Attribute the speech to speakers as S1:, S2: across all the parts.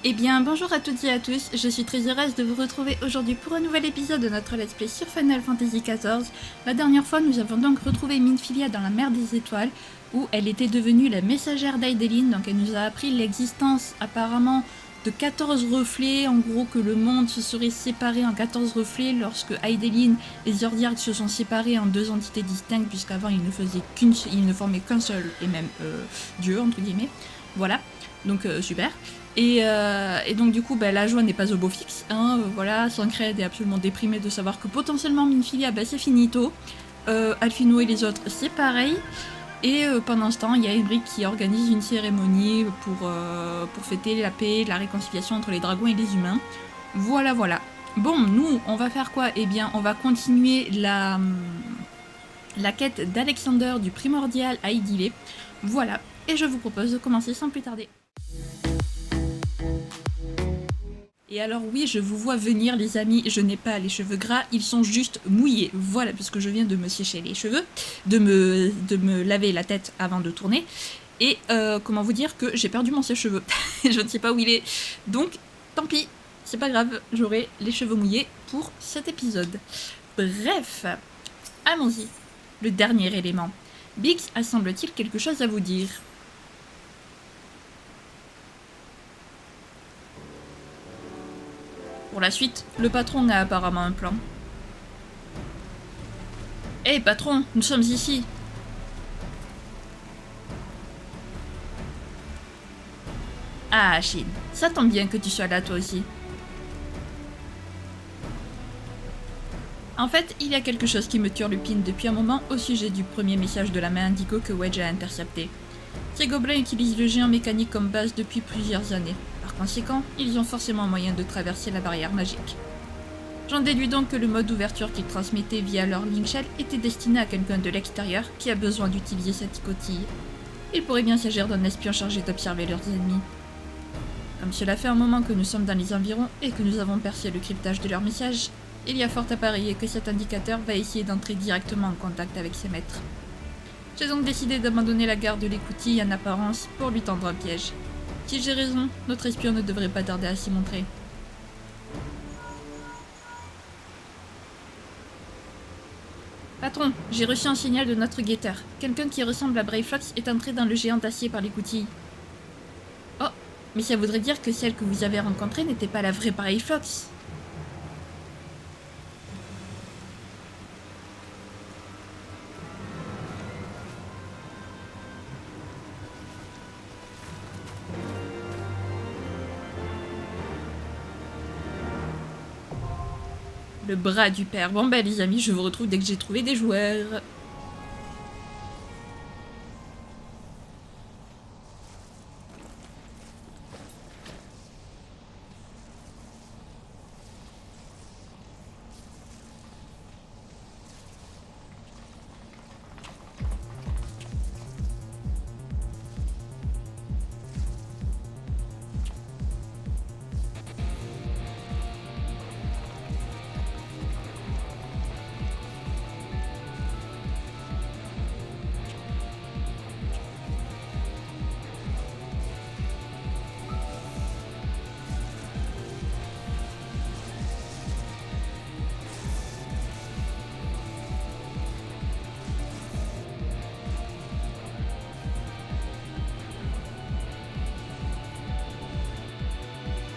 S1: Eh bien, bonjour à toutes et à tous, je suis très heureuse de vous retrouver aujourd'hui pour un nouvel épisode de notre let's play sur Final Fantasy XIV. La dernière fois, nous avons donc retrouvé Minfilia dans la mer des étoiles, où elle était devenue la messagère d'Hydaelyn, donc elle nous a appris l'existence apparemment de 14 reflets, en gros que le monde se serait séparé en 14 reflets lorsque Hydaelyn et Zordiark se sont séparés en deux entités distinctes, puisqu'avant ils ne formaient qu'un seul et même dieu, entre guillemets. Voilà, donc super. Et donc du coup, la joie n'est pas au beau fixe. Hein, voilà, Sancred est absolument déprimé de savoir que potentiellement Minfilia, c'est finito. Alphino et les autres, c'est pareil. Et pendant ce temps, il y a Emric qui organise une cérémonie pour fêter la paix, la réconciliation entre les dragons et les humains. Voilà, voilà. Bon, nous, on va faire quoi? Eh bien, on va continuer la quête d'Alexander du Primordial à Idylé. Voilà. Et je vous propose de commencer sans plus tarder. Et alors oui, je vous vois venir les amis, je n'ai pas les cheveux gras, ils sont juste mouillés. Voilà, puisque je viens de me sécher les cheveux, de me laver la tête avant de tourner. Et comment vous dire que j'ai perdu mon sèche-cheveux. Je ne sais pas où il est. Donc, tant pis, c'est pas grave, j'aurai les cheveux mouillés pour cet épisode. Bref, allons-y. Le dernier élément. Biggs a semble-t-il quelque chose à vous dire. Pour la suite, le patron a apparemment un plan. Hé patron, nous sommes ici. Ah Achille, ça tombe bien que tu sois là toi aussi. En fait, il y a quelque chose qui me turlupine depuis un moment au sujet du premier message de la main indigo que Wedge a intercepté. Ces gobelins utilisent le géant mécanique comme base depuis plusieurs années. Par conséquent, ils ont forcément moyen de traverser la barrière magique. J'en déduis donc que le mode d'ouverture qu'ils transmettaient via leur link shell était destiné à quelqu'un de l'extérieur qui a besoin d'utiliser cette cotille. Il pourrait bien s'agir d'un espion chargé d'observer leurs ennemis. Comme cela fait un moment que nous sommes dans les environs et que nous avons percé le cryptage de leur message, il y a fort à parier que cet indicateur va essayer d'entrer directement en contact avec ses maîtres. J'ai donc décidé d'abandonner la garde de l'écoutille en apparence pour lui tendre un piège. Si j'ai raison, notre espion ne devrait pas tarder à s'y montrer. Patron, j'ai reçu un signal de notre guetteur. Quelqu'un qui ressemble à Brave Fox est entré dans le géant d'acier par l'écoutille. Oh, mais ça voudrait dire que celle que vous avez rencontrée n'était pas la vraie Brave Fox. Le bras du père. Bon les amis, je vous retrouve dès que j'ai trouvé des joueurs.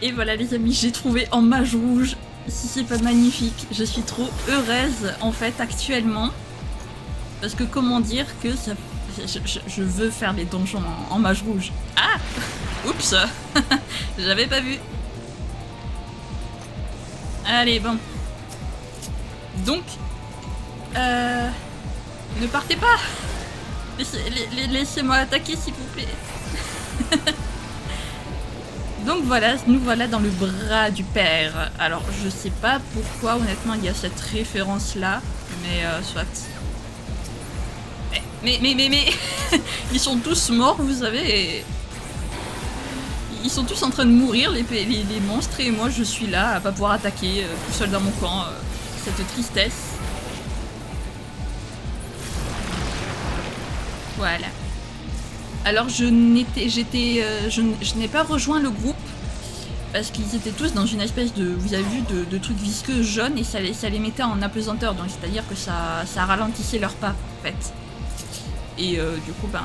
S1: Et voilà les amis, j'ai trouvé en mage rouge. Si c'est pas magnifique, je suis trop heureuse en fait actuellement. Parce que comment dire que ça... Je veux faire les donjons en mage rouge. Ah, oups. J'avais pas vu. Allez, bon. Donc, ne partez pas. Laissez-moi attaquer s'il vous plaît. Donc voilà, nous voilà dans le bras du père. Alors je sais pas pourquoi honnêtement il y a cette référence là, mais soit. Mais ils sont tous morts, vous savez. Ils sont tous en train de mourir les monstres et moi je suis là à pas pouvoir attaquer tout seul dans mon camp. Cette tristesse. Voilà. Alors je n'ai pas rejoint le groupe parce qu'ils étaient tous dans une espèce de, vous avez vu, de truc visqueux jaune et ça les mettait en apesanteur, donc c'est-à-dire que ça ralentissait leurs pas en fait. Et du coup, ben,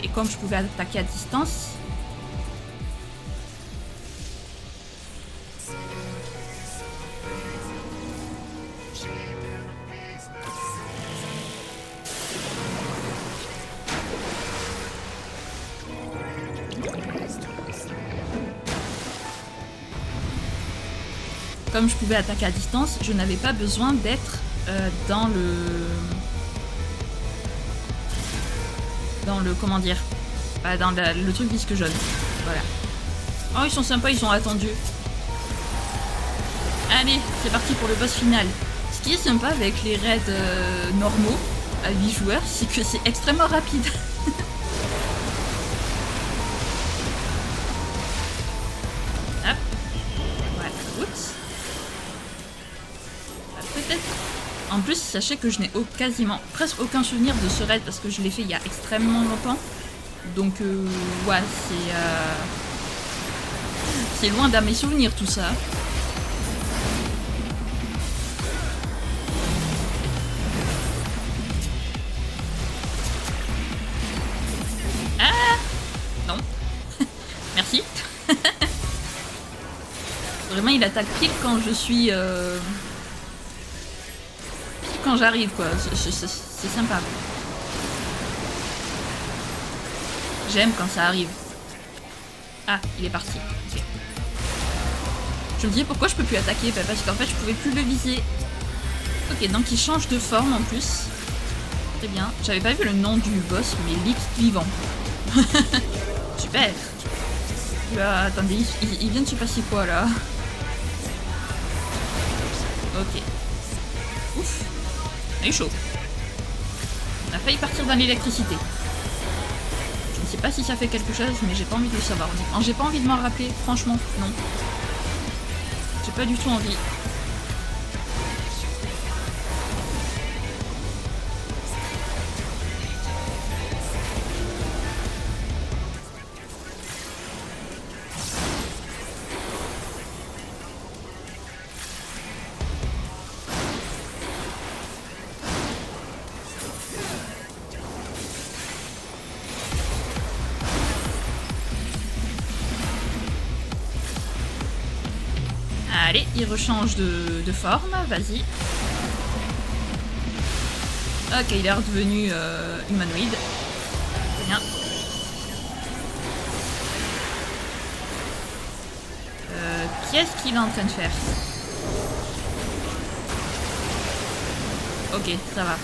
S1: et comme je pouvais attaquer à distance, je n'avais pas besoin d'être dans le comment dire, dans le truc disque jaune. Voilà. Oh, ils sont sympas, ils ont attendu. Allez, c'est parti pour le boss final. Ce qui est sympa avec les raids normaux à 8 joueurs, c'est que c'est extrêmement rapide. Hop. Voilà. Oups. Peut-être. En plus, sachez que je n'ai quasiment presque aucun souvenir de ce raid parce que je l'ai fait il y a extrêmement longtemps. Donc, ouais, c'est loin dans mes souvenirs tout ça. Ah non. Merci. Vraiment, il attaque pile quand je suis... quand j'arrive, quoi. C'est sympa. J'aime quand ça arrive. Ah, il est parti. Okay. Je me disais pourquoi je peux plus attaquer, parce qu'en fait je pouvais plus le viser. Ok, donc il change de forme en plus. Très bien. J'avais pas vu le nom du boss, mais Lix vivant. Super. Là, attendez, il vient de se passer quoi là? Ok. Ouf. On a eu chaud. On a failli partir dans l'électricité. Je ne sais pas si ça fait quelque chose, mais j'ai pas envie de le savoir. J'ai pas envie de m'en rappeler, franchement, non. J'ai pas du tout envie. Allez, il rechange de forme, vas-y. Ok, il est redevenu humanoïde. Très bien. Qu'est-ce qu'il est en train de faire? Ok, ça va.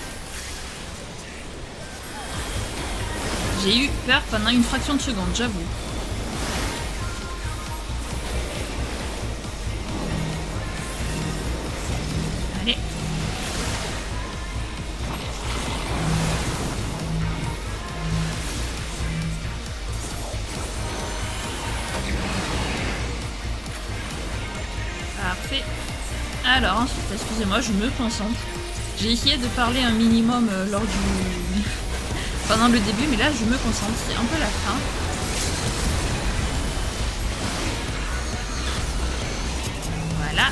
S1: J'ai eu peur pendant une fraction de seconde, j'avoue. Allez. Parfait. Alors ensuite, excusez-moi, je me concentre. J'ai essayé de parler un minimum lors du... pendant le début, mais là je me concentre, c'est un peu la fin. Voilà.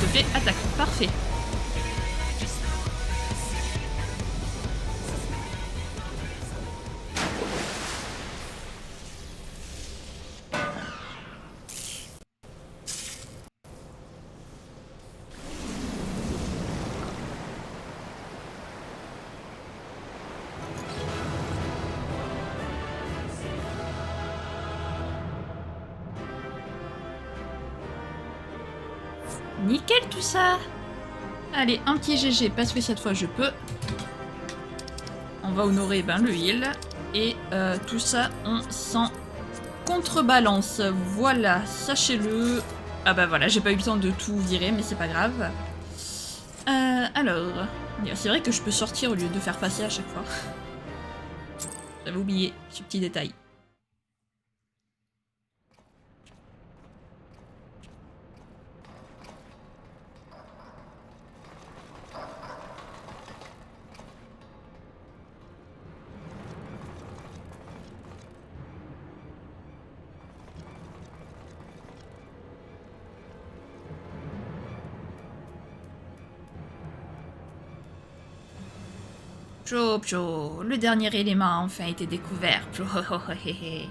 S1: S'il te plaît, attaque. Parfait. Nickel tout ça. Allez, un petit GG parce que cette fois je peux. On va honorer le heal. Et tout ça, on s'en contrebalance. Voilà, sachez-le. Ah bah voilà, j'ai pas eu le temps de tout virer, mais c'est pas grave. Alors, c'est vrai que je peux sortir au lieu de faire passer à chaque fois. J'avais oublié ce petit détail. Pcho, pcho, le dernier élément a enfin été découvert. Pcho, ho, ho, ho, hé, hé.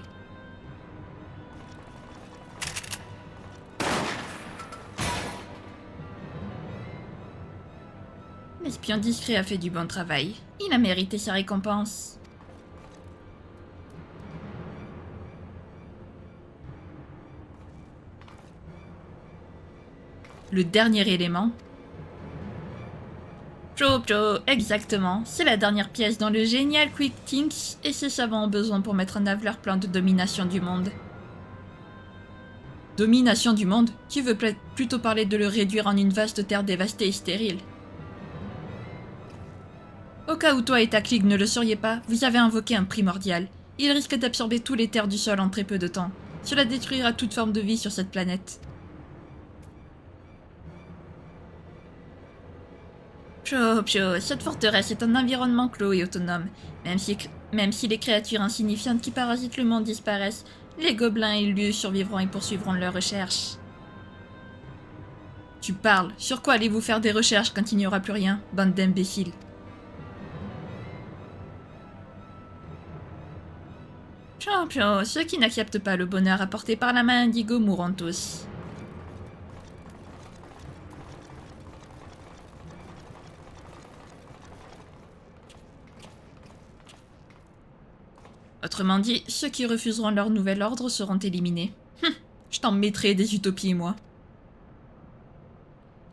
S1: L'espion discret a fait du bon travail. Il a mérité sa récompense. Le dernier élément. Pcho, pcho, exactement. C'est la dernière pièce dans le génial Quick Things et ces savants ont besoin pour mettre en œuvre leur plan de domination du monde. Domination du monde? Qui veut plutôt parler de le réduire en une vaste terre dévastée et stérile? Au cas où toi et ta clique ne le sauriez pas, vous avez invoqué un primordial. Il risque d'absorber tous les terres du sol en très peu de temps. Cela détruira toute forme de vie sur cette planète. Pcho, pcho, cette forteresse est un environnement clos et autonome. Même si les créatures insignifiantes qui parasitent le monde disparaissent, les gobelins élus survivront et poursuivront leurs recherches. Tu parles. Sur quoi allez-vous faire des recherches quand il n'y aura plus rien, bande d'imbéciles? Pcho, pcho, ceux qui n'acceptent pas le bonheur apporté par la main indigo mourront tous. Autrement dit, ceux qui refuseront leur nouvel ordre seront éliminés. Je t'en mettrai des utopies, moi.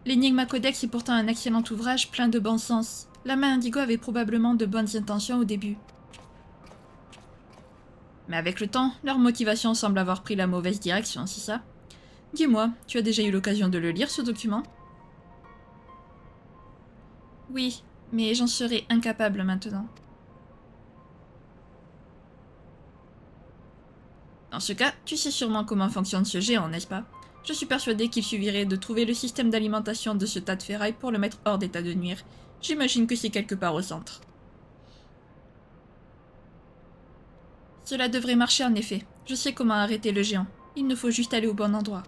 S1: L'Enigma Codex est pourtant un excellent ouvrage plein de bon sens. La main indigo avait probablement de bonnes intentions au début. Mais avec le temps, leur motivation semble avoir pris la mauvaise direction, c'est ça? Dis-moi, tu as déjà eu l'occasion de le lire, ce document? Oui, mais j'en serais incapable maintenant. Dans ce cas, tu sais sûrement comment fonctionne ce géant, n'est-ce pas? Je suis persuadée qu'il suffirait de trouver le système d'alimentation de ce tas de ferraille pour le mettre hors d'état de nuire. J'imagine que c'est quelque part au centre. Cela devrait marcher en effet. Je sais comment arrêter le géant. Il ne faut juste aller au bon endroit.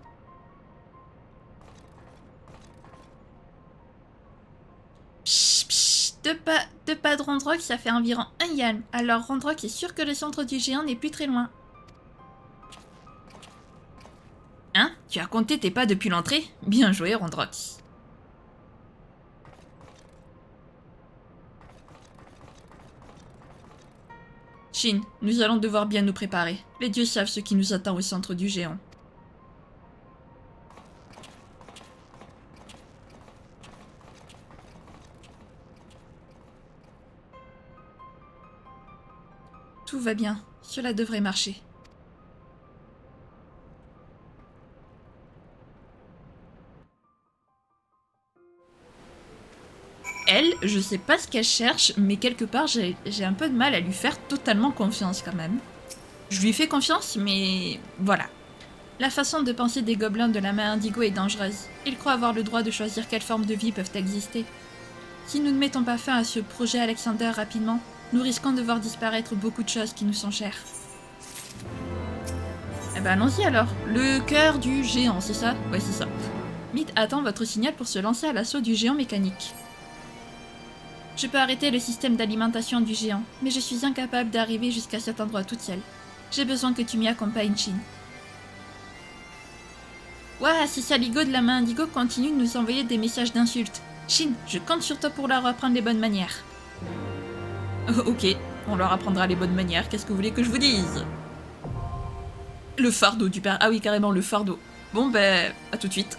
S1: Pshh, pshh, deux pas de Rondrock, ça fait environ un yalm. Alors Rondrock est sûr que le centre du géant n'est plus très loin. Hein? Tu as compté tes pas depuis l'entrée? Bien joué, Rondrox. Shin, nous allons devoir bien nous préparer. Les dieux savent ce qui nous attend au centre du géant. Tout va bien. Cela devrait marcher. Elle, je sais pas ce qu'elle cherche, mais quelque part j'ai un peu de mal à lui faire totalement confiance quand même. Je lui fais confiance, mais voilà. La façon de penser des gobelins de la main indigo est dangereuse. Ils croient avoir le droit de choisir quelles formes de vie peuvent exister. Si nous ne mettons pas fin à ce projet Alexander rapidement, nous risquons de voir disparaître beaucoup de choses qui nous sont chères. Eh ben allons-y alors. Le cœur du géant, c'est ça? Ouais, c'est ça. Mythe attend votre signal pour se lancer à l'assaut du géant mécanique. Je peux arrêter le système d'alimentation du géant, mais je suis incapable d'arriver jusqu'à cet endroit toute seule. J'ai besoin que tu m'y accompagnes, Shin. Ouah, ces saligots de la main indigo continuent de nous envoyer des messages d'insultes. Shin, je compte sur toi pour leur apprendre les bonnes manières. Ok, on leur apprendra les bonnes manières, qu'est-ce que vous voulez que je vous dise? Le fardeau du père. Ah oui, carrément, le fardeau. Bon, ben, à tout de suite.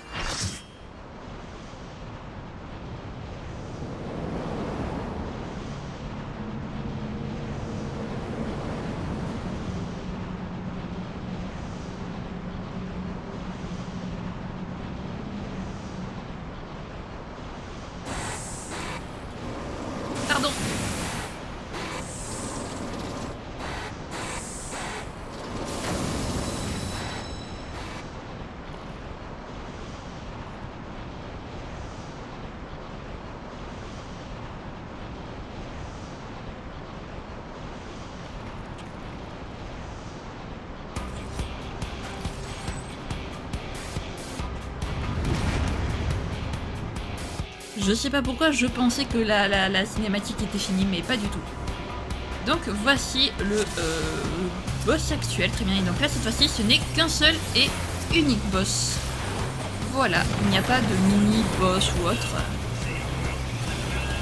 S1: Pardon. Je sais pas pourquoi je pensais que la cinématique était finie, mais pas du tout. Donc voici le boss actuel, très bien. Et donc là, cette fois-ci, ce n'est qu'un seul et unique boss. Voilà, il n'y a pas de mini-boss ou autre.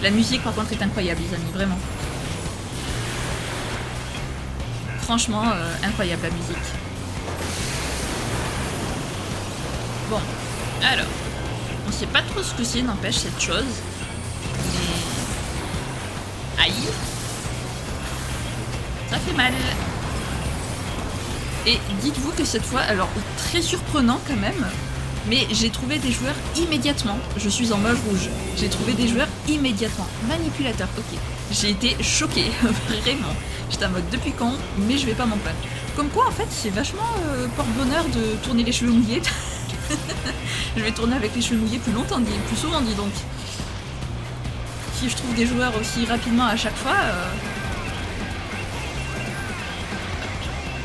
S1: La musique, par contre, est incroyable, les amis, vraiment. Franchement, incroyable, la musique. Bon, alors, on sait pas trop ce que c'est, n'empêche, cette chose. Mais... Aïe! Ça fait mal. Et dites-vous que cette fois, alors, très surprenant quand même, mais j'ai trouvé des joueurs immédiatement. Je suis en mode rouge. J'ai trouvé des joueurs immédiatement. Manipulateur, ok. J'ai été choquée, vraiment. J'étais en mode depuis quand, mais je vais pas m'en plaindre. Comme quoi, en fait, c'est vachement porte-bonheur de tourner les cheveux mouillés. Je vais tourner avec les cheveux mouillés plus longtemps, plus souvent, dis donc. Si je trouve des joueurs aussi rapidement à chaque fois...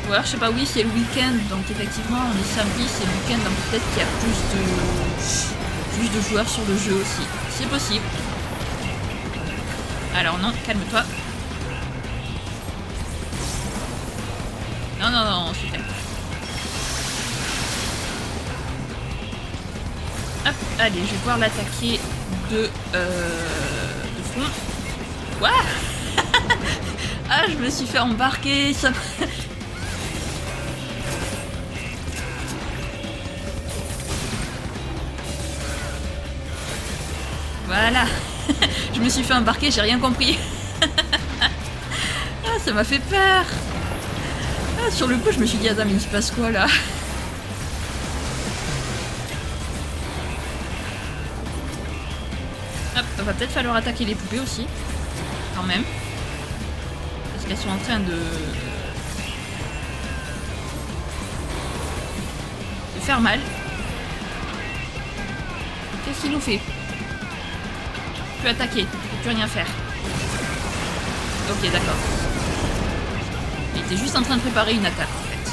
S1: Ou alors, je sais pas, oui, c'est le week-end, donc effectivement, on est samedi, c'est le week-end, donc peut-être qu'il y a plus de joueurs sur le jeu aussi. C'est possible. Alors non, calme-toi. Non, non, non, c'est calme. Hop, allez, je vais pouvoir l'attaquer de front. Quoi? Ah, je me suis fait embarquer, ça... Voilà. Je me suis fait embarquer, j'ai rien compris. Ah, ça m'a fait peur. Ah, sur le coup, je me suis dit, Adam, il se passe quoi là? Hop, va peut-être falloir attaquer les poupées aussi. Quand même. Parce qu'elles sont en train de faire mal. Qu'est-ce qu'il nous fait? Tu peux attaquer, tu peux plus rien faire. Ok, d'accord. Il était juste en train de préparer une attaque en fait.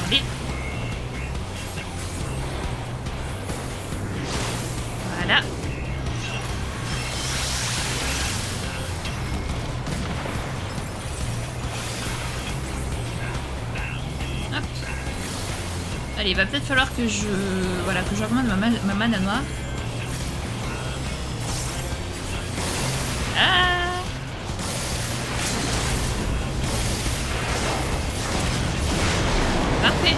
S1: Allez. Voilà. Allez, il va peut-être falloir que que j'augmente ma mana noire. Ah! Parfait.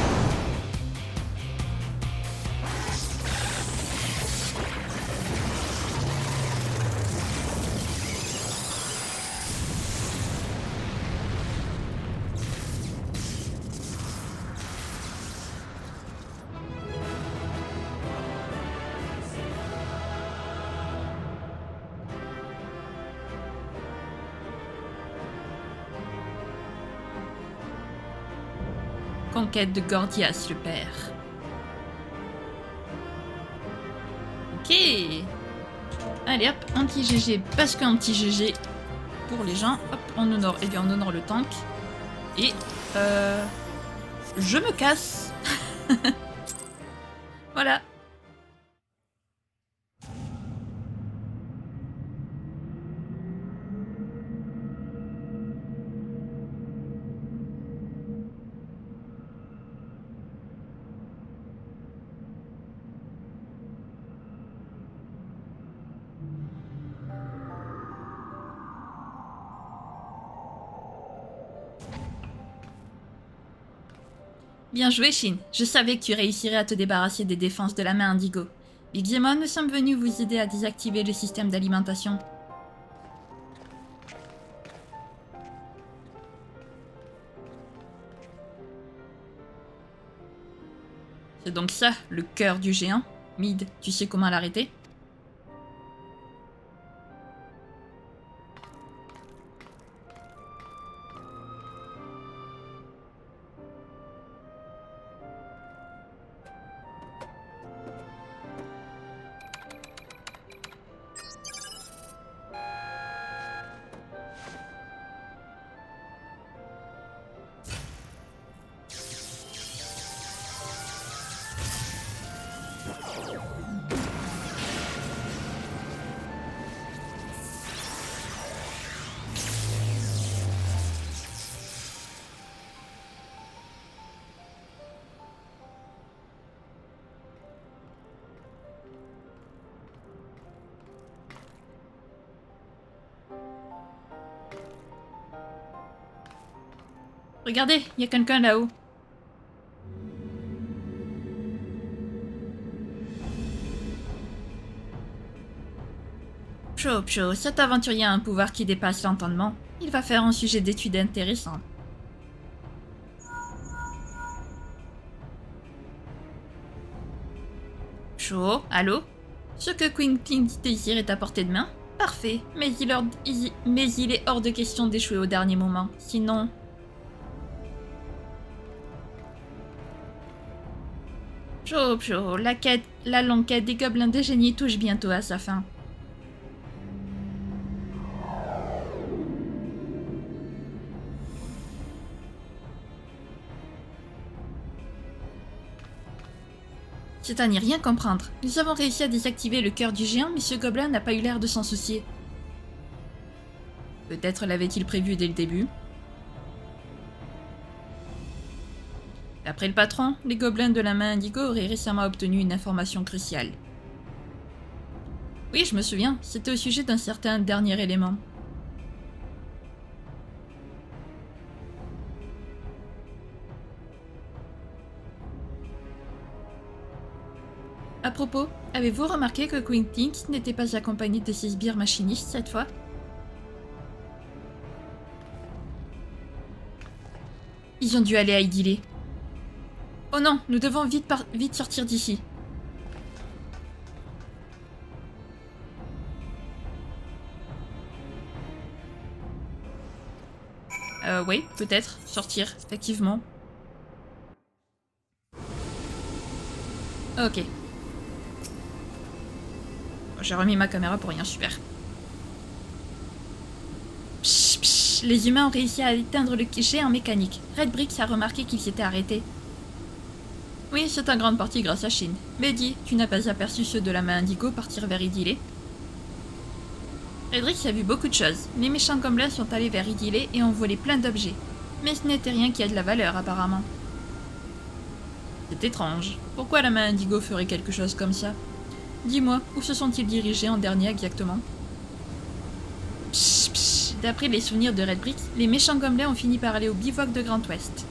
S1: Conquête de Gordias, le père. Ok. Allez hop, anti-GG, parce qu'anti-GG pour les gens. Hop, on honore, eh bien on honore le tank. Et je me casse. Voilà. Bien joué, Shin. Je savais que tu réussirais à te débarrasser des défenses de la main Indigo. Big et moi, nous sommes venus vous aider à désactiver le système d'alimentation. C'est donc ça, le cœur du géant. Mid, tu sais comment l'arrêter? Regardez, il y a quelqu'un là-haut. Psho, cet aventurier a un pouvoir qui dépasse l'entendement. Il va faire un sujet d'étude intéressant. Psho, allô? Ce que Quintin désire est à portée de main? Parfait, mais il est hors de question d'échouer au dernier moment. Sinon... Psho, la longue quête des gobelins de génie touche bientôt à sa fin. C'est à n'y rien comprendre. Nous avons réussi à désactiver le cœur du géant, mais ce gobelin n'a pas eu l'air de s'en soucier. Peut-être l'avait-il prévu dès le début. D'après le patron, les gobelins de la main indigo auraient récemment obtenu une information cruciale. Oui, je me souviens, c'était au sujet d'un certain dernier élément. À propos, avez-vous remarqué que Quintin n'était pas accompagné de ses sbires machinistes cette fois? Ils ont dû aller à Idylé. Oh non, nous devons vite sortir d'ici. Oui, peut-être. Sortir, effectivement. Ok. J'ai remis ma caméra pour rien, super. Psh, les humains ont réussi à éteindre le géant mécanique. Red Brix a remarqué qu'il s'était arrêté. Oui, c'est en grande partie grâce à Shin. Mais dis, tu n'as pas aperçu ceux de la main indigo partir vers Idylé? Red Brix a vu beaucoup de choses. Les méchants gobelins sont allés vers Idylé et ont volé plein d'objets. Mais ce n'était rien qui a de la valeur, apparemment. C'est étrange. Pourquoi la main indigo ferait quelque chose comme ça? Dis-moi, où se sont-ils dirigés en dernier exactement? D'après les souvenirs de Red Brix, les méchants gobelins ont fini par aller au bivouac de Grand Ouest.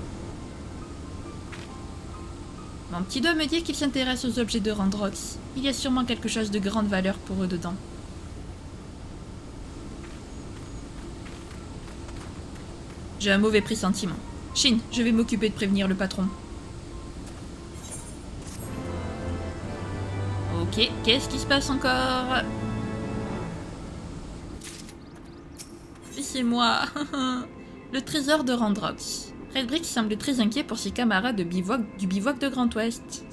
S1: Mon petit doigt me dit qu'ils s'intéressent aux objets de Randrox. Il y a sûrement quelque chose de grande valeur pour eux dedans. J'ai un mauvais pressentiment. Shin, je vais m'occuper de prévenir le patron. Ok, qu'est-ce qui se passe encore? C'est moi. Le trésor de Randrox. Red Brix semble très inquiet pour ses camarades du bivouac de Grand Ouest.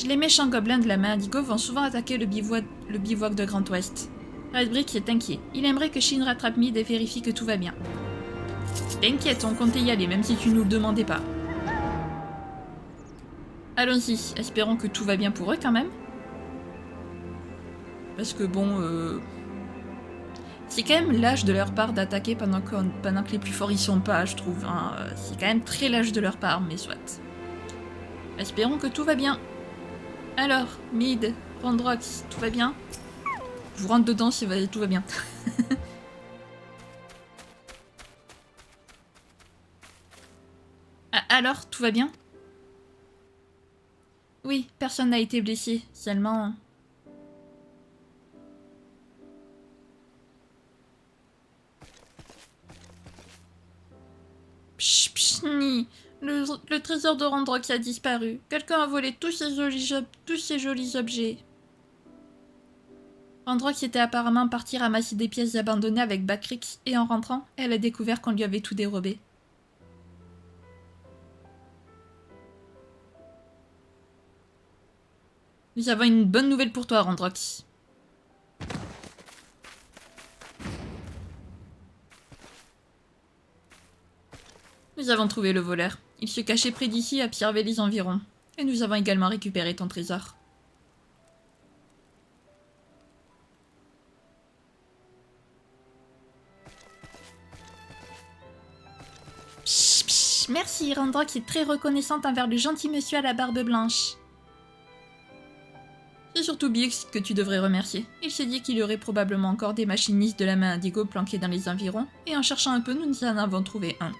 S1: Les méchants gobelins de la main indigo vont souvent attaquer le bivouac de Grand Ouest. Red Brix est inquiet. Il aimerait que Shin rattrape Mid et vérifie que tout va bien. T'inquiète, on comptait y aller, même si tu nous le demandais pas. Allons-y, espérons que tout va bien pour eux quand même. Parce que bon, c'est quand même lâche de leur part d'attaquer pendant que les plus forts y sont pas, je trouve. Hein. C'est quand même très lâche de leur part, mais soit. Espérons que tout va bien. Alors, Mid, Randrox, tout va bien? Je vous rentre dedans si tout va bien. Alors, tout va bien? Oui, personne n'a été blessé, seulement... Le trésor de Randrox a disparu. Quelqu'un a volé tous ces jolis objets. Randrox était apparemment parti ramasser des pièces abandonnées avec Backrix et en rentrant, elle a découvert qu'on lui avait tout dérobé. Nous avons une bonne nouvelle pour toi, Randrox. Nous avons trouvé le voleur. Il se cachait près d'ici à observer les environs. Et nous avons également récupéré ton trésor. Merci, Randrox est très reconnaissante envers le gentil monsieur à la barbe blanche. C'est surtout Biggs que tu devrais remercier. Il s'est dit qu'il y aurait probablement encore des machinistes de la main Indigo planqués dans les environs, et en cherchant un peu, nous en avons trouvé un.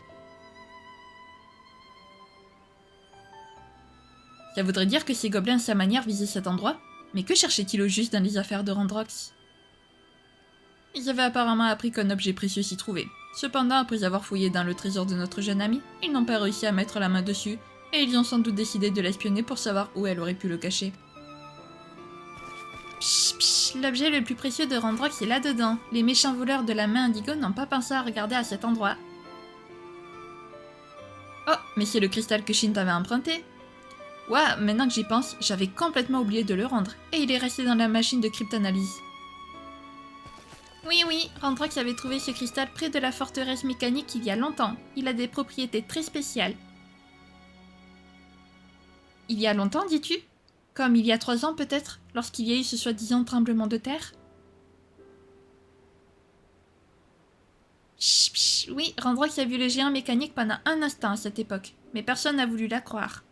S1: Ça voudrait dire que ces gobelins, à sa manière, visaient cet endroit? Mais que cherchaient-ils au juste dans les affaires de Randrox? Ils avaient apparemment appris qu'un objet précieux s'y trouvait. Cependant, après avoir fouillé dans le trésor de notre jeune amie, ils n'ont pas réussi à mettre la main dessus, et ils ont sans doute décidé de l'espionner pour savoir où elle aurait pu le cacher. Psh, psh, l'objet le plus précieux de Randrox est là-dedans. Les méchants voleurs de la main Indigo n'ont pas pensé à regarder à cet endroit. Oh, mais c'est le cristal que Shin t'avait emprunté. Ouah, maintenant que j'y pense, j'avais complètement oublié de le rendre, et il est resté dans la machine de cryptanalyse. Oui, Randrox avait trouvé ce cristal près de la forteresse mécanique il y a longtemps. Il a des propriétés très spéciales. Il y a longtemps, dis-tu? Comme il y a 3 ans peut-être, lorsqu'il y a eu ce soi-disant tremblement de terre? Chut, chut, oui, Randrox a vu le géant mécanique pendant un instant à cette époque, mais personne n'a voulu la croire.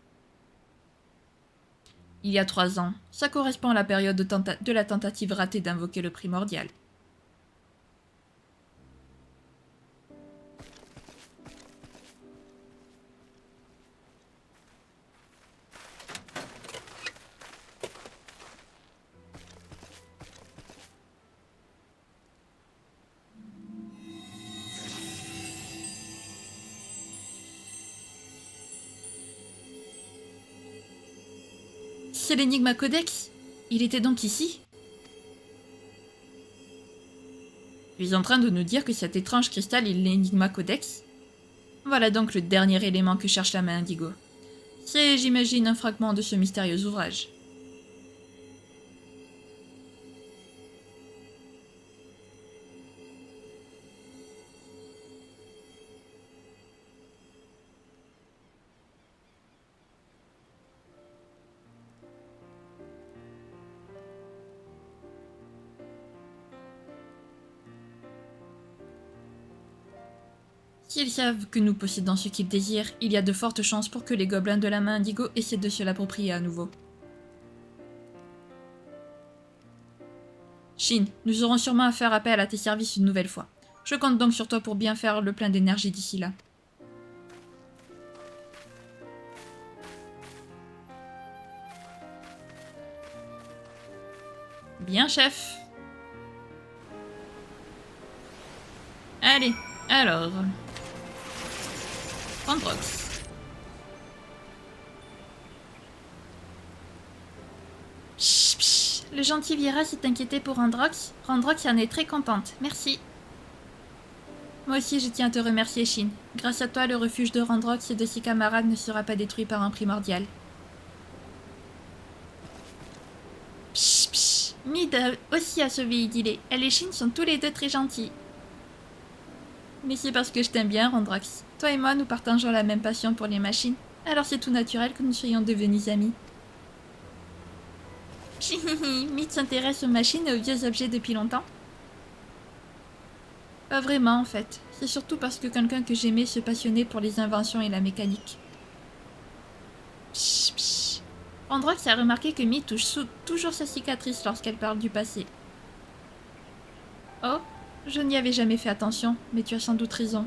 S1: Il y a 3 ans, ça correspond à la période de la tentative ratée d'invoquer le primordial. C'est l'Enigma Codex? Il était donc ici? Tu es en train de nous dire que cet étrange cristal est l'Enigma Codex? Voilà donc le dernier élément que cherche la main Indigo. C'est, j'imagine, un fragment de ce mystérieux ouvrage. S'ils savent que nous possédons ce qu'ils désirent, il y a de fortes chances pour que les gobelins de la main Indigo essaient de se l'approprier à nouveau. Shin, nous aurons sûrement à faire appel à tes services une nouvelle fois. Je compte donc sur toi pour bien faire le plein d'énergie d'ici là. Bien, chef. Allez, alors... Randrox. Psh, psh. Le gentil Viera s'est inquiété pour Randrox. Randrox en est très contente. Merci. Moi aussi, je tiens à te remercier, Shin. Grâce à toi, le refuge de Randrox et de ses camarades ne sera pas détruit par un primordial. Psh, psh. Mid aussi a sauvé Idylé. Elle et Shin sont tous les deux très gentils. Mais c'est parce que je t'aime bien, Randrox. Toi et moi, nous partageons la même passion pour les machines. Alors c'est tout naturel que nous soyons devenus amis. Mid s'intéresse aux machines et aux vieux objets depuis longtemps? Pas vraiment, en fait. C'est surtout parce que quelqu'un que j'aimais se passionnait pour les inventions et la mécanique. Psh, psh. Randrox a remarqué que Mid touche toujours sa cicatrice lorsqu'elle parle du passé. Oh, je n'y avais jamais fait attention, mais tu as sans doute raison.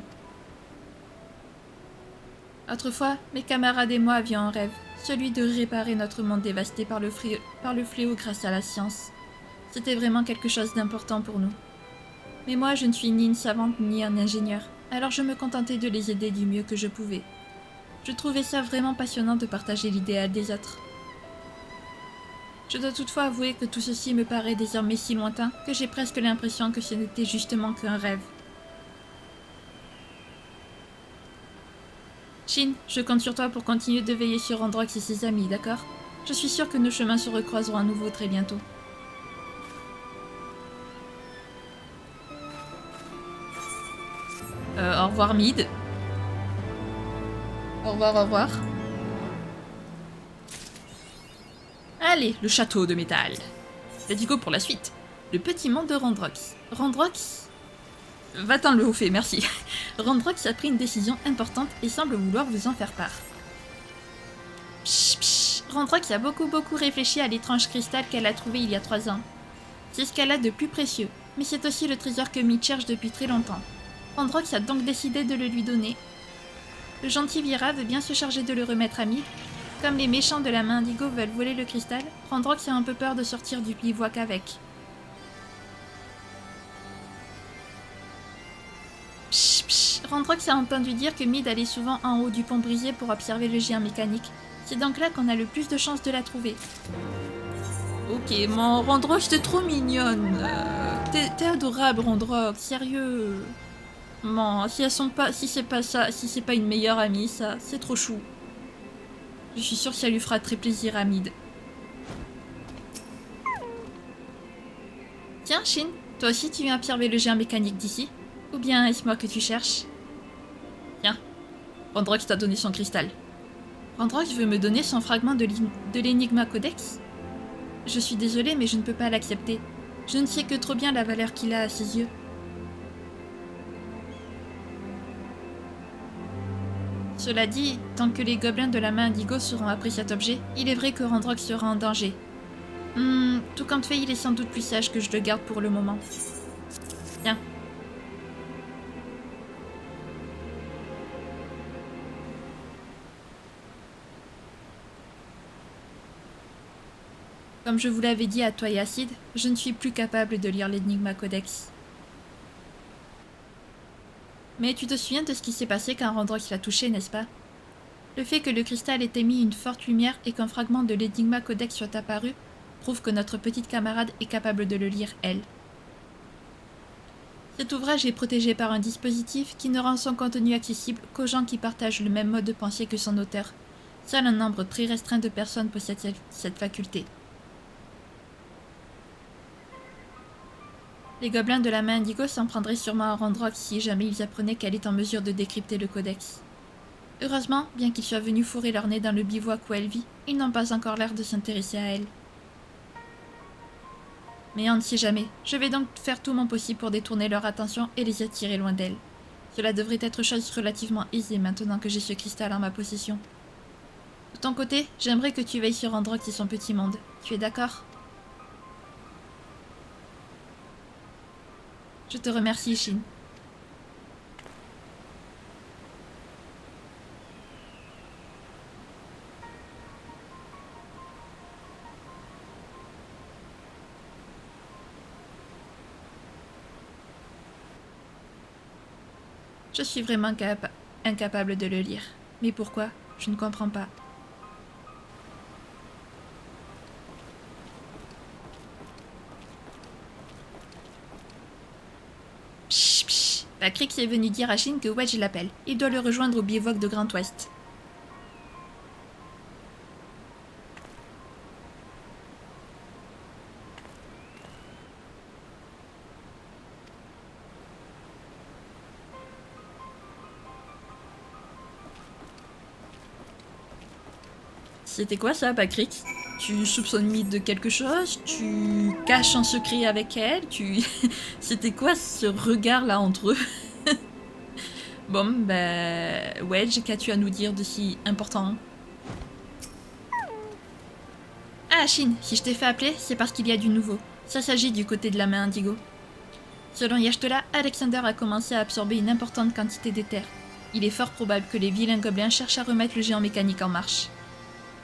S1: Autrefois, mes camarades et moi avions un rêve, celui de réparer notre monde dévasté par le fléau grâce à la science. C'était vraiment quelque chose d'important pour nous. Mais moi, je ne suis ni une savante ni un ingénieur, alors je me contentais de les aider du mieux que je pouvais. Je trouvais ça vraiment passionnant de partager l'idéal des autres. Je dois toutefois avouer que tout ceci me paraît désormais si lointain que j'ai presque l'impression que ce n'était justement qu'un rêve. Shin, je compte sur toi pour continuer de veiller sur Randrox et ses amis, d'accord? Je suis sûre que nos chemins se recroiseront à nouveau très bientôt. Au revoir Mid. Au revoir, au revoir. Allez, le château de métal. Let's go pour la suite. Le petit monde de Randrox. Randrox... Va-t'en le haut fait, merci. Randrox a pris une décision importante et semble vouloir vous en faire part. Psh, psh. Randrox a beaucoup réfléchi à l'étrange cristal qu'elle a trouvé il y a 3 ans. C'est ce qu'elle a de plus précieux, mais c'est aussi le trésor que Mid cherche depuis très longtemps. Randrox a donc décidé de le lui donner. Le gentil Vira veut bien se charger de le remettre à Mid. Comme les méchants de la main indigo veulent voler le cristal, Randrox a un peu peur de sortir du bivouac avec. Randrox a entendu dire que Mid allait souvent en haut du pont brisé pour observer le géant mécanique. C'est donc là qu'on a le plus de chances de la trouver. Ok, mon Randrox, t'es trop mignonne. T'es adorable, Randrox, sérieux. Bon, si elles sont pas, si c'est pas ça, si c'est pas une meilleure amie, ça, c'est trop chou. Je suis sûre que ça lui fera très plaisir à Mid. Tiens, Shin, toi aussi tu viens observer le géant mécanique d'ici? Ou bien est-ce moi que tu cherches? Tiens, Randrox t'a donné son cristal. Randrox veut me donner son fragment de l'Enigma Codex? Je suis désolée, mais je ne peux pas l'accepter. Je ne sais que trop bien la valeur qu'il a à ses yeux. Cela dit, tant que les gobelins de la main indigo seront après cet objet, il est vrai que Randrox sera en danger. Tout compte fait, il est sans doute plus sage que je le garde pour le moment. Tiens. Comme je vous l'avais dit à toi et Acide, je ne suis plus capable de lire l'Enigma Codex. Mais tu te souviens de ce qui s'est passé quand Randrox l'a touché, n'est-ce pas? Le fait que le cristal ait émis une forte lumière et qu'un fragment de l'Enigma Codex soit apparu prouve que notre petite camarade est capable de le lire, elle. Cet ouvrage est protégé par un dispositif qui ne rend son contenu accessible qu'aux gens qui partagent le même mode de pensée que son auteur. Seul un nombre très restreint de personnes possèdent cette faculté. Les gobelins de la main indigo s'en prendraient sûrement à Randrox si jamais ils apprenaient qu'elle est en mesure de décrypter le codex. Heureusement, bien qu'ils soient venus fourrer leur nez dans le bivouac où elle vit, ils n'ont pas encore l'air de s'intéresser à elle. Mais on ne sait jamais, je vais donc faire tout mon possible pour détourner leur attention et les attirer loin d'elle. Cela devrait être chose relativement aisée maintenant que j'ai ce cristal en ma possession. De ton côté, j'aimerais que tu veilles sur Randrox et son petit monde. Tu es d'accord? Je te remercie, Shin. Je suis vraiment incapable de le lire. Mais pourquoi? Je ne comprends pas. Bakrix est venu dire à Shin que Wedge l'appelle. Il doit le rejoindre au bivouac de Grand Ouest. C'était quoi ça, Bakrix? Tu soupçonnes Mid de quelque chose? Tu caches un secret avec elle? C'était quoi ce regard-là entre eux? Bon, bah... Wedge, qu'as-tu à nous dire de si important? Ah, Shin, si je t'ai fait appeler, c'est parce qu'il y a du nouveau. Ça s'agit du côté de la main indigo. Selon Y'shtola, Alexander a commencé à absorber une importante quantité d'éther. Il est fort probable que les vilains gobelins cherchent à remettre le géant mécanique en marche.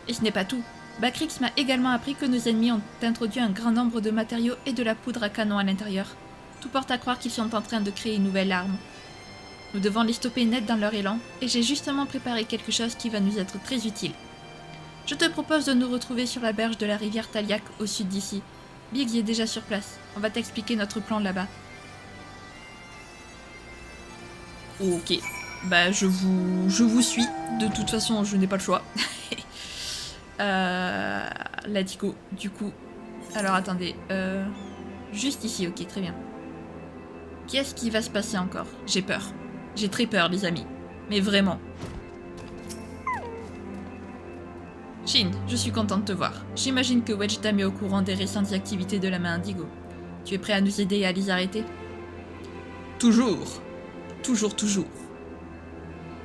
S1: Et ce n'est pas tout. Bakrix m'a également appris que nos ennemis ont introduit un grand nombre de matériaux et de la poudre à canon à l'intérieur. Tout porte à croire qu'ils sont en train de créer une nouvelle arme. Nous devons les stopper net dans leur élan, et j'ai justement préparé quelque chose qui va nous être très utile. Je te propose de nous retrouver sur la berge de la rivière Taliac, au sud d'ici. Biggs est déjà sur place. On va t'expliquer notre plan là-bas. Ok. Bah, je vous suis. De toute façon, je n'ai pas le choix. Let's go. Du coup... Alors, attendez. Juste ici, ok, très bien. Qu'est-ce qui va se passer encore? J'ai peur. J'ai très peur, les amis. Mais vraiment. Shin, je suis contente de te voir. J'imagine que Wedge t'a mis au courant des récentes activités de la main indigo. Tu es prêt à nous aider à les arrêter? Toujours. Toujours.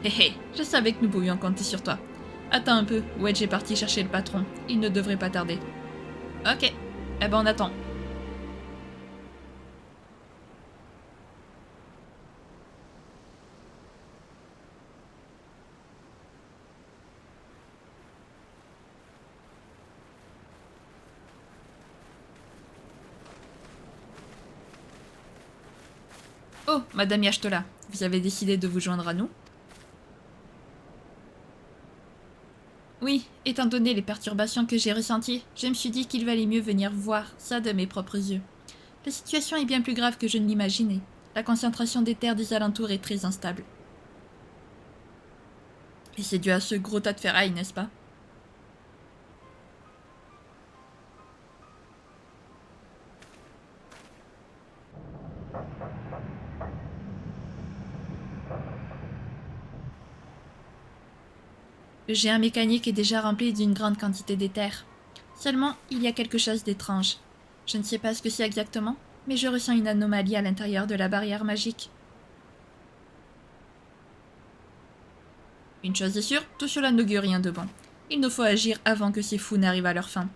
S1: Hé hé, je savais que nous pouvions compter sur toi. Attends un peu, Wedge est parti chercher le patron. Il ne devrait pas tarder. Ok, eh ben on attend. Oh, Madame Yachtola, vous avez décidé de vous joindre à nous? Oui, étant donné les perturbations que j'ai ressenties, je me suis dit qu'il valait mieux venir voir ça de mes propres yeux. La situation est bien plus grave que je ne l'imaginais. La concentration des terres des alentours est très instable. Et c'est dû à ce gros tas de ferraille, n'est-ce pas? Le géant mécanique est déjà rempli d'une grande quantité d'éther. Seulement, il y a quelque chose d'étrange. Je ne sais pas ce que c'est exactement, mais je ressens une anomalie à l'intérieur de la barrière magique. Une chose est sûre, tout cela n'augure rien de bon. Il nous faut agir avant que ces fous n'arrivent à leur fin.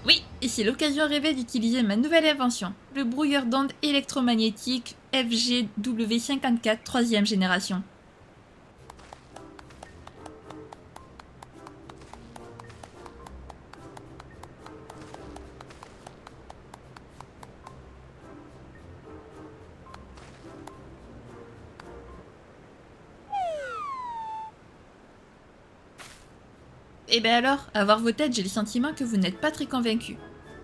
S1: Oui, et c'est l'occasion rêvée d'utiliser ma nouvelle invention, le brouilleur d'ondes électromagnétique FGW54 3e génération. Eh bien alors, à voir vos têtes, j'ai le sentiment que vous n'êtes pas très convaincus.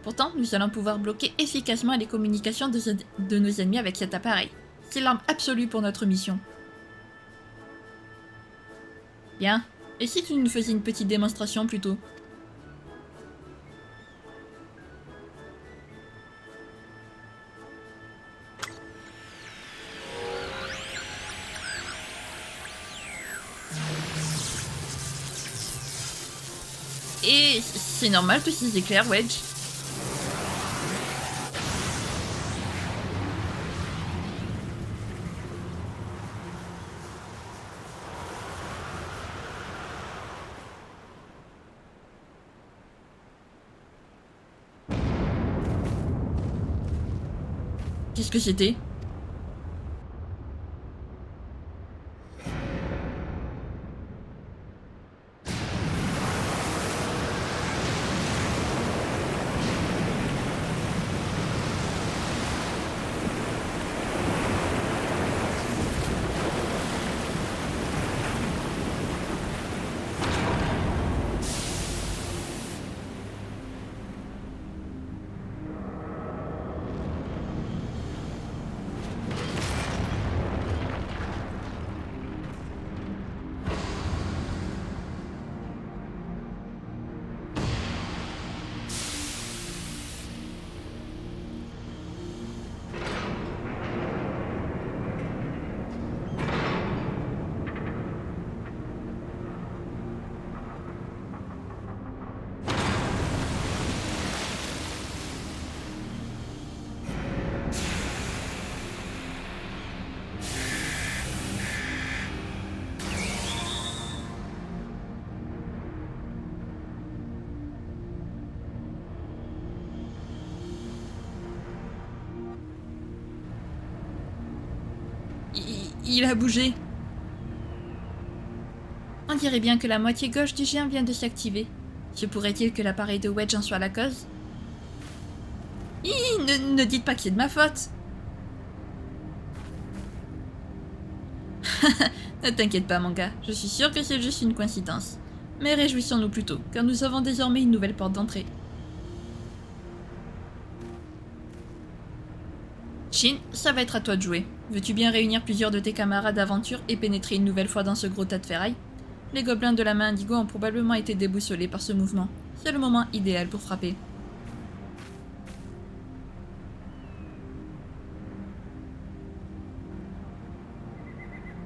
S1: Pourtant, nous allons pouvoir bloquer efficacement les communications de nos ennemis avec cet appareil. C'est l'arme absolue pour notre mission. Bien. Et si tu nous faisais une petite démonstration plutôt? Et c'est normal tous ces éclairs, Wedge. Qu'est-ce que c'était? Il a bougé. On dirait bien que la moitié gauche du géant vient de s'activer. Se pourrait-il que l'appareil de Wedge en soit la cause? Ne dites pas que c'est de ma faute. Ne t'inquiète pas, mon gars. Je suis sûr que c'est juste une coïncidence. Mais réjouissons-nous plutôt, car nous avons désormais une nouvelle porte d'entrée. Shin, ça va être à toi de jouer. Veux-tu bien réunir plusieurs de tes camarades d'aventure et pénétrer une nouvelle fois dans ce gros tas de ferraille? Les gobelins de la main indigo ont probablement été déboussolés par ce mouvement. C'est le moment idéal pour frapper.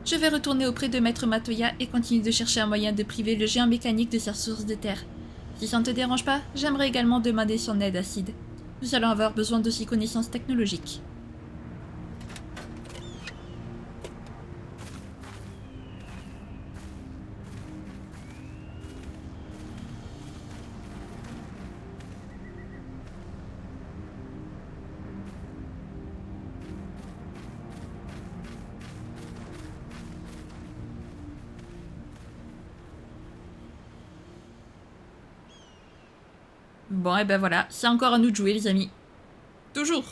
S1: Je vais retourner auprès de Maître Matoya et continuer de chercher un moyen de priver le géant mécanique de sa source de terre. Si ça ne te dérange pas, j'aimerais également demander son aide à Sid. Nous allons avoir besoin de ses connaissances technologiques. Bon, et ben voilà, c'est encore à nous de jouer, les amis. Toujours.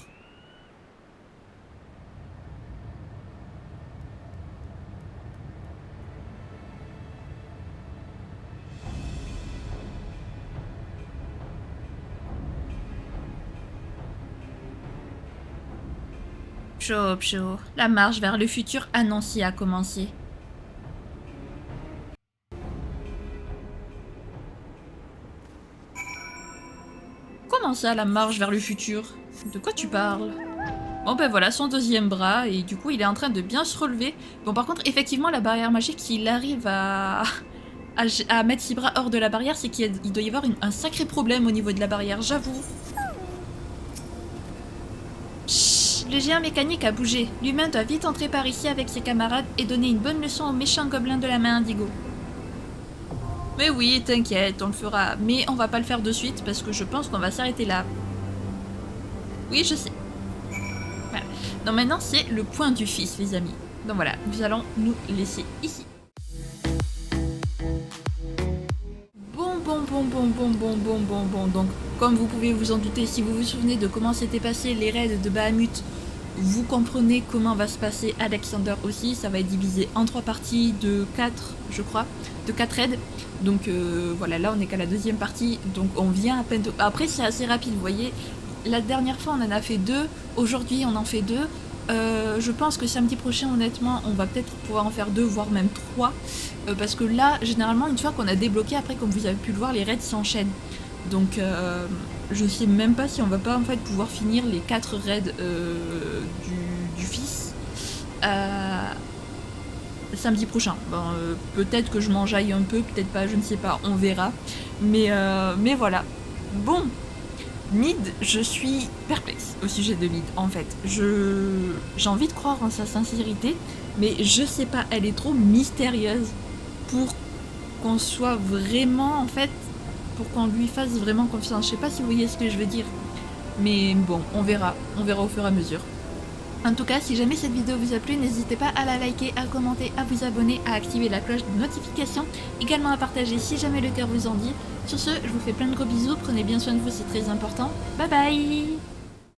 S1: Chaud, chaud. La marche vers le futur annoncé a commencé. Comment ça, la marche vers le futur? De quoi tu parles? Bon ben voilà, son deuxième bras, et du coup il est en train de bien se relever. Bon par contre, effectivement, la barrière magique, s'il arrive à mettre ses bras hors de la barrière, c'est qu'il doit y avoir un sacré problème au niveau de la barrière, j'avoue. Chut, le géant mécanique a bougé. L'humain doit vite entrer par ici avec ses camarades et donner une bonne leçon au méchant gobelin de la main indigo. Mais oui, t'inquiète, on le fera. Mais on va pas le faire de suite parce que je pense qu'on va s'arrêter là. Oui, je sais. Voilà. Donc maintenant, c'est le point du fils, les amis. Donc voilà, nous allons nous laisser ici. Bon. Donc, comme vous pouvez vous en douter, si vous vous souvenez de comment s'étaient passés les raids de Bahamut, vous comprenez comment va se passer Alexander aussi. Ça va être divisé en 3 parties de 4, je crois, de 4 raids. Donc voilà, là on est qu'à la deuxième partie, donc on vient à peine de... Après c'est assez rapide, vous voyez. La dernière fois on en a fait 2, aujourd'hui on en fait 2. Je pense que samedi prochain, honnêtement, on va peut-être pouvoir en faire 2, voire même 3. Parce que là, généralement, une fois qu'on a débloqué, après, comme vous avez pu le voir, les raids s'enchaînent. Donc, je sais même pas si on va pas en fait pouvoir finir les 4 raids du fils samedi prochain. Bon, peut-être que je m'enjaille un peu, peut-être pas, je ne sais pas, on verra. Mais voilà. Bon. Mid, je suis perplexe au sujet de Mid, en fait. J'ai envie de croire en sa sincérité, mais je sais pas, elle est trop mystérieuse pour qu'on soit vraiment, en fait, pour qu'on lui fasse vraiment confiance. Je sais pas si vous voyez ce que je veux dire, mais bon, on verra au fur et à mesure. En tout cas, si jamais cette vidéo vous a plu, n'hésitez pas à la liker, à commenter, à vous abonner, à activer la cloche de notification, également à partager si jamais le cœur vous en dit. Sur ce, je vous fais plein de gros bisous, prenez bien soin de vous, c'est très important. Bye bye!